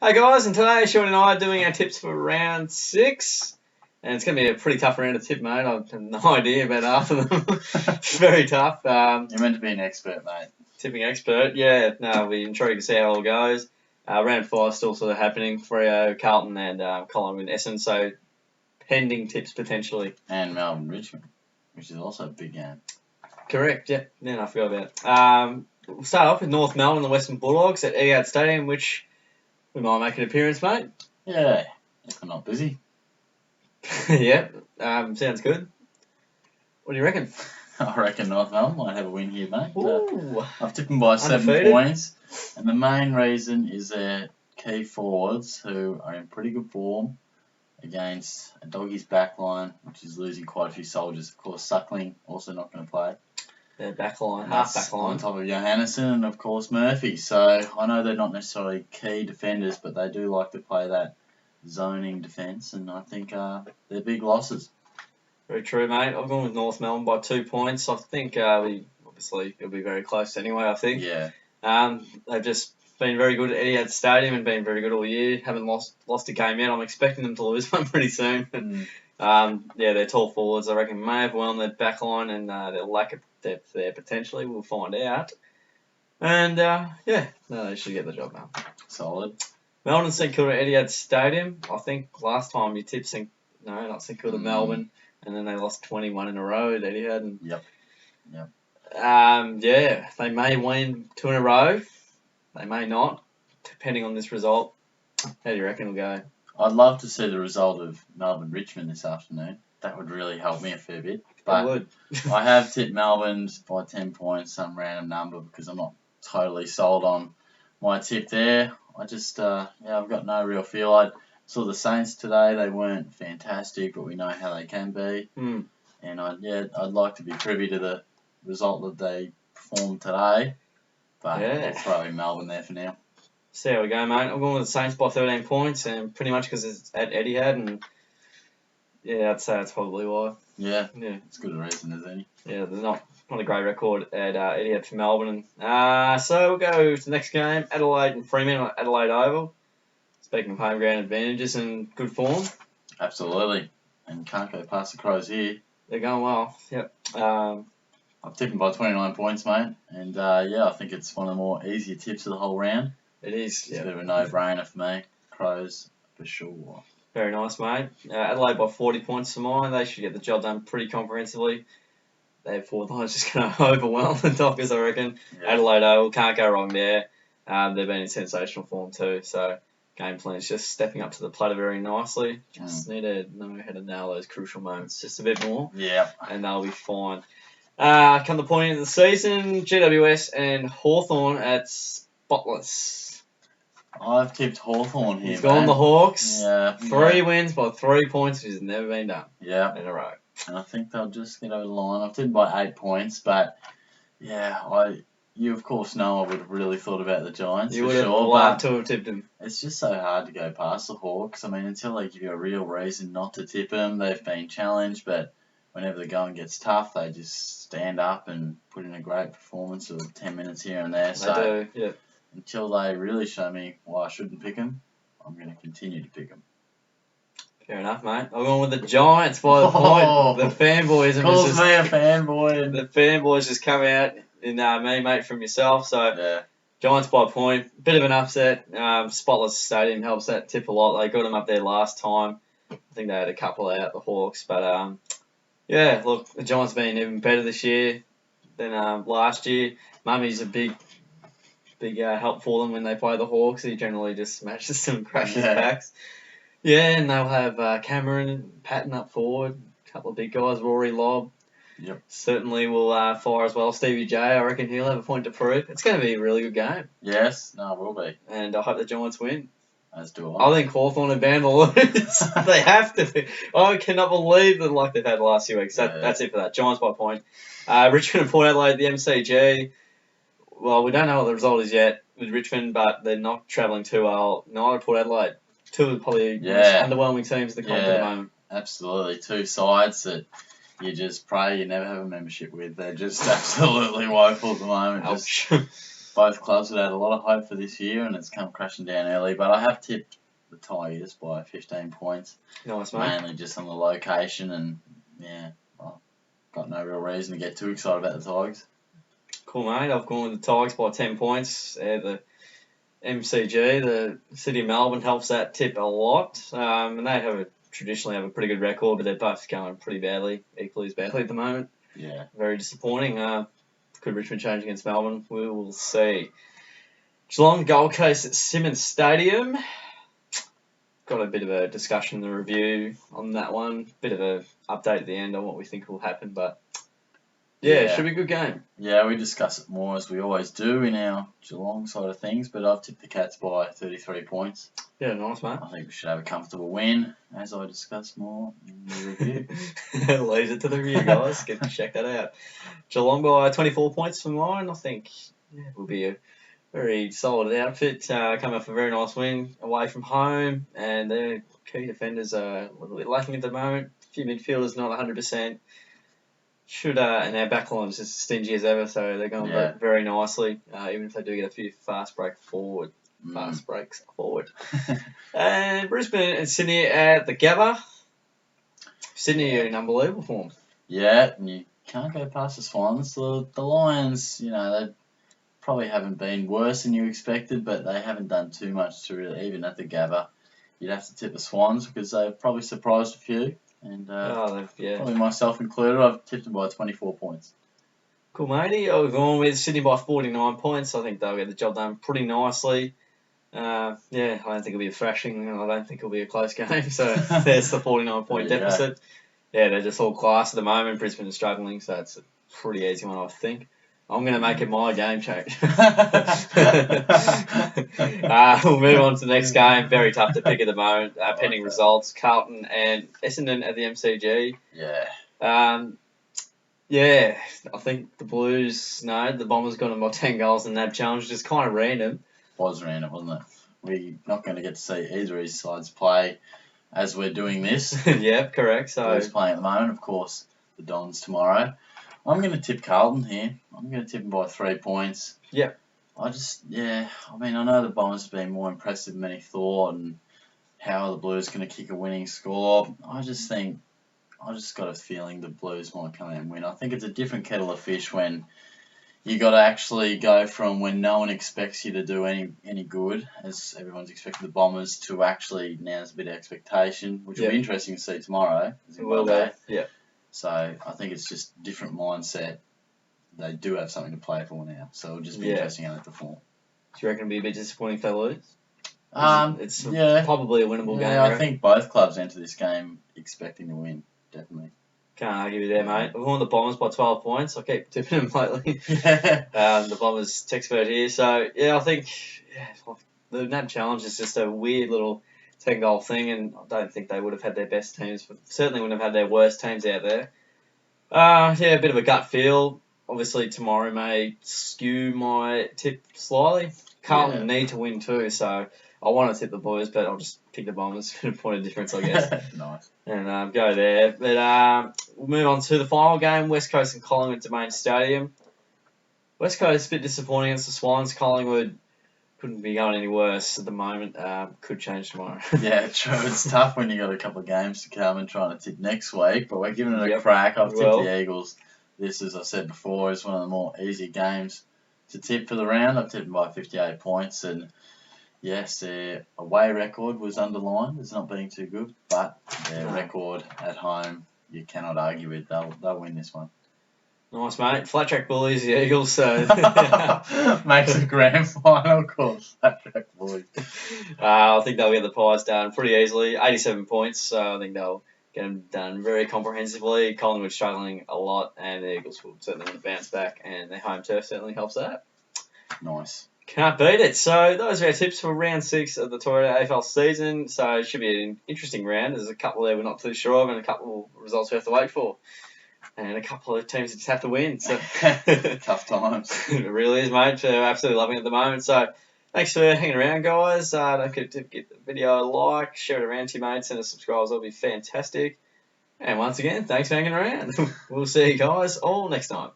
Hey guys, and today Shorty and I are doing our tips for round 6. And it's going to be a pretty tough round to tip, mate. I have no idea about half of them. It's very tough. You're meant to be an expert, mate. Tipping expert, yeah. No, we'll be intrigued to see how it all goes. Round 5 still sort of happening. Freo, Carlton and Collingwood and Essendon, so pending tips potentially. And Melbourne Richmond, which is also a big game. Correct, yeah. I forgot about it. We'll start off with North Melbourne, the Western Bulldogs at Etihad Stadium, which we might make an appearance, mate. Yeah, if we're not busy. Yeah, sounds good. What do you reckon? I reckon North Melbourne might have a win here, mate. I've tipped them by Undefeated. 7 points, and the main reason is their key forwards who are in pretty good form against a doggies backline, which is losing quite a few soldiers. Of course, Suckling also not going to play. Their backline, half backline. On top of Johannesson and, of course, Murphy. So I know they're not necessarily key defenders, but they do like to play that zoning defence, and I think they're big losses. Very true, mate. I've gone with North Melbourne by 2 points. I think obviously it'll be very close anyway, I think. Yeah. They've just been very good at Etihad Stadium and been very good all year. Haven't lost a game yet. I'm expecting them to lose one pretty soon. Their tall forwards, I reckon, may have won their backline and their lack of depth there potentially. We'll find out. And, they should get the job now. Solid. Melbourne St Kilda at Etihad Stadium. I think last time you tipped not St Kilda, Melbourne, and then they lost 21 in a row at Etihad. And, Yep. They may win 2 in a row. They may not, depending on this result. How do you reckon it'll go? I'd love to see the result of Melbourne Richmond this afternoon. That would really help me a fair bit. But it would. I have tipped Melbourne by 10 points, some random number, because I'm not totally sold on my tip there. I just, I've got no real feel. I saw the Saints today. They weren't fantastic, but we know how they can be. And I'd like to be privy to the result that they performed today. But I'll throw in Melbourne there for now. See how we go, mate. I'm going with the Saints by 13 points, and pretty much because it's at Etihad, and I'd say that's probably why. Yeah. It's good a reason as any. Yeah, there's not a great record at Etihad for Melbourne. So we'll go to the next game, Adelaide and Fremantle at Adelaide Oval. Speaking of home ground advantages and good form. Absolutely. And can't go past the Crows here. They're going well, yep. I've tipped them by 29 points, mate. And, I think it's one of the more easier tips of the whole round. It is. It's a bit of a no-brainer for me. Crows, for sure. Very nice, mate. Adelaide by 40 points for mine. They should get the job done pretty comprehensively. Their forward line's just going to overwhelm the Dockers, I reckon. Yeah. Adelaide Oval, can't go wrong there. They've been in sensational form too, so game plan's just stepping up to the platter very nicely. Just need to know how to nail those crucial moments just a bit more. Yeah. And they'll be fine. Come the point of the season, GWS and Hawthorn at Spotless. I've tipped Hawthorn here, He's gone the Hawks. Yeah. 3 wins by 3 points, which has never been done. Yeah. In a row. And I think they'll just get over the line. I've tipped by 8 points, but you of course know I would have really thought about the Giants. You would have loved to have tipped them. It's just so hard to go past the Hawks. I mean, until they give you a real reason not to tip them, they've been challenged, but whenever the going gets tough, they just stand up and put in a great performance of 10 minutes here and there. They do, yeah. Until they really show me why I shouldn't pick them, I'm going to continue to pick them. Fair enough, mate. I'm going with the Giants by the point. The fanboys. Calls me a fanboy. The fanboys just come out in me, mate, from yourself. So Giants by a point. Bit of an upset. Spotless Stadium helps that tip a lot. They got them up there last time. I think they had a couple out, the Hawks. But, look, the Giants been even better this year than last year. Mummy's a big help for them when they play the Hawks. He generally just smashes them, crashes backs. Yeah, and they'll have Cameron and Patton up forward. A couple of big guys, Rory Lobb. Yep. Certainly will fire as well. Stevie J, I reckon he'll have a point to prove. It's going to be a really good game. Yes, no, it will be. And I hope the Giants win. As do I. I think Hawthorn are bound to lose. They have to. I cannot believe them like they've had the last few weeks. That's it for that. Giants by a point. Richmond and Port Adelaide, the MCG. Well, we don't know what the result is yet with Richmond, but they're not travelling too well. Neither Port Adelaide. Two of the probably most underwhelming teams in the comp at the moment. Absolutely. Two sides that you just pray you never have a membership with. They're just absolutely woeful at the moment. Ouch. both clubs have had a lot of hope for this year, and it's come crashing down early. But I have tipped the Tigers by 15 points. Nice, mate. Mainly just on the location, and yeah, well, got no real reason to get too excited about the Tigers. Cool, mate. I've gone with the Tigers by 10 points. The MCG, the City of Melbourne, helps that tip a lot. And they traditionally have a pretty good record, but they're both going pretty badly, equally as badly at the moment. Yeah. Very disappointing. Could Richmond change against Melbourne? We will see. Geelong Gold Coast at Simmons Stadium. Got a bit of a discussion in the review on that one. Bit of a update at the end on what we think will happen, but yeah, it should be a good game. Yeah, we discuss it more as we always do in our Geelong side of things, but I've tipped the Cats by 33 points. Yeah, nice, mate. I think we should have a comfortable win, as I discuss more in the review. Leave it to the review, guys. Get to check that out. Geelong by 24 points for mine. I think it will be a very solid outfit. Come off a very nice win away from home, and their key defenders are a little bit lacking at the moment. A few midfielders not 100%. And their backline is as stingy as ever, so they're going very nicely, even if they do get a few fast breaks forward. And Brisbane and Sydney at the Gabba. Sydney are in unbelievable form. Yeah, and you can't go past the Swans. The Lions, they probably haven't been worse than you expected, but they haven't done too much to really, even at the Gabba. You'd have to tip the Swans because they've probably surprised a few. And probably myself included, I've tipped them by 24 points. Cool, matey. I've gone with Sydney by 49 points. I think they'll get the job done pretty nicely. I don't think it'll be a thrashing. I don't think it'll be a close game. So there's the 49-point deficit. Yeah, they're just all class at the moment. Brisbane is struggling, so it's a pretty easy one, I think. I'm going to make it my game change. We'll move on to the next game. Very tough to pick at the moment. Pending results. Carlton and Essendon at the MCG. Yeah. I think the Blues, the Bombers got them by 10 goals in that challenge. Just kind of random. Was random, wasn't it? We're not going to get to see either of these sides play as we're doing this. Yeah, correct. So Blues playing at the moment, of course, the Dons tomorrow. I'm going to tip Carlton here. I'm going to tip them by 3 points. Yeah. I know the Bombers have been more impressive than many thought, and how are the Blues going to kick a winning score? I just got a feeling the Blues might come out and win. I think it's a different kettle of fish when you got to actually go from when no one expects you to do any good, as everyone's expecting the Bombers, to actually now there's a bit of expectation, which will be interesting to see tomorrow. It will be. Yeah. So I think it's just a different mindset. They do have something to play for now, so it'll just be interesting how they perform. Do you reckon it'll be a bit disappointing if they lose? It's probably a winnable game. I think both clubs enter this game expecting to win, definitely. Can't argue with there, mate. I've won the Bombers by 12 points. I keep tipping them lately. The Bombers expert here. So, I think the NAB Challenge is just a weird little 10-goal thing, and I don't think they would have had their best teams, but certainly wouldn't have had their worst teams out there. A bit of a gut feel. Obviously, tomorrow may skew my tip slightly. Carlton need to win too, so I want to tip the Blues, but I'll just pick the Bombers for a point of difference, I guess. Nice. And go there. But we'll move on to the final game, West Coast and Collingwood Domain Stadium. West Coast a bit disappointing against the Swans. Collingwood couldn't be going any worse at the moment. Could change tomorrow. Yeah, true. It's tough when you got a couple of games to come and trying to tip next week, but we're giving it a crack. I've tipped the Eagles. This, as I said before, is one of the more easy games to tip for the round. I've tipped them by 58 points, and yes, their away record was underlined as not being too good, but their record at home, you cannot argue with. They'll win this one. Nice, mate. Flat track bullies, the Eagles, so... Makes a grand final call, flat track bullies. I think they'll get the Pies done pretty easily. 87 points, so I think they'll get them done very comprehensively. Collingwood struggling a lot, and the Eagles will certainly want to bounce back, and their home turf certainly helps that. Nice. Can't beat it. So those are our tips for round 6 of the Toyota AFL season. So it should be an interesting round. There's a couple there we're not too sure of, and a couple of results we have to wait for. And a couple of teams that just have to win. So tough times. It really is, mate. We're absolutely loving it at the moment. So thanks for hanging around, guys. Don't forget to give the video a like, share it around to your mates, and the subscribers. That'll be fantastic. And once again, thanks for hanging around. We'll see you guys all next time.